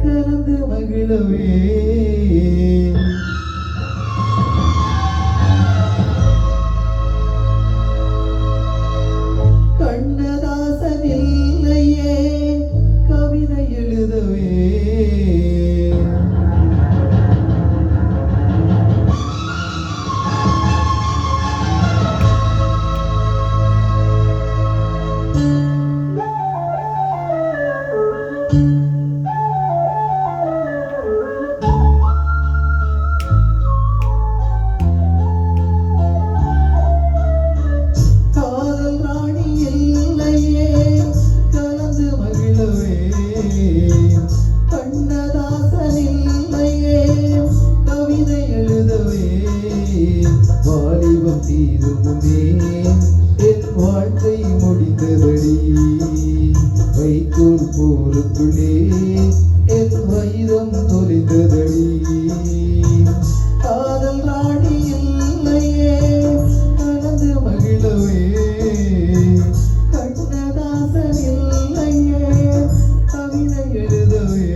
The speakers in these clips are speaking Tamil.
கலந்து மகிழவே கண்ணதாசன் இல்லையே கவிதை எழுதவே வாலிபம் தீருமுனே என் வாழ்க்கை முடிந்ததடி வைக்கோல் போருக்குள்ளே என் வைரம் தொலைந்ததடி காதல் ராணி இல்லையே கலந்து மகிழவே கண்ணதாசன் இல்லையே கவிதை எழுதவே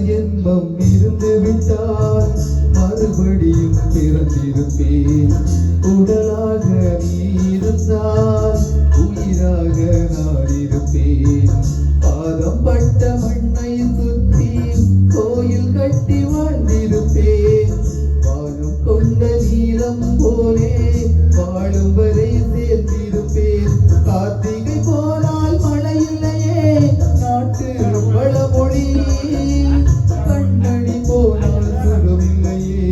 ஜென்மம் இருந்து விட்டால் மறுபடியும் பிறந்திருப்பேன் உடலாக நீ இருந்தால் உயிராக நான் இருப்பேன் பாதம் பட்ட மண்ணை சுற்றி கோயில் கட்டி வாழ்ந்திருப்பேன் வாழும் கொண்ட நீளம் போலே வாழும் வரை சேர்ந்திருப்பேன் கார்த்திகை போனால் மழை இல்லையே நாட்டு வளமொழி கண்ணடி போனால் சுகமில்லையே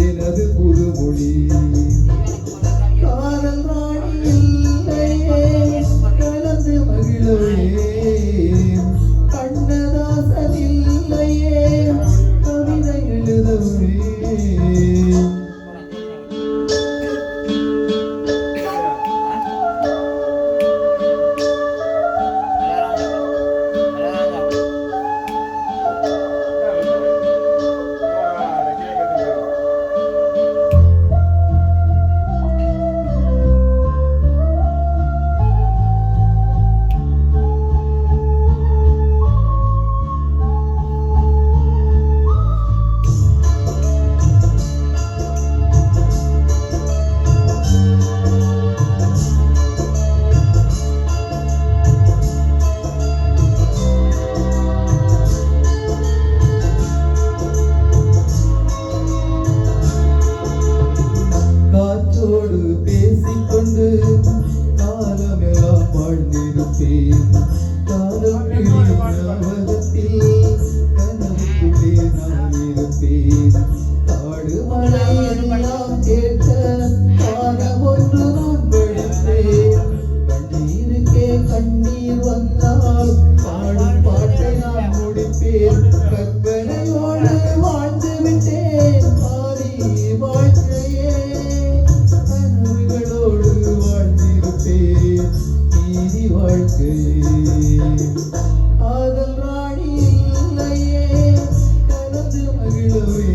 எனது புதுமொழி காதல் ராணி இல்லையே கலந்து மகிழவே கண்ணதாசன் இல்லையே கவிதை எழுதவே காற்றோடு பேசிக்கொண்டு காலமெல்லாம் வாழ்ந்திருப்பேன் காதல் ஞாபகத்தில் கனவுக்குள்ளே நான் இருப்பேன் காடு மழை எல்லாம் கேட்க காலம் ஒன்று நான் படித்தேன் கண்ணீருக்கே கண்ணீர் வந்தால் பாடும் பாட்டை நான் முடிப்பேன் கற்பனையோடு வாழ்ந்து விட்டேன் பாதி வாழ்க்கையே காதல் ராணி இல்லையே கலந்து மகிழவே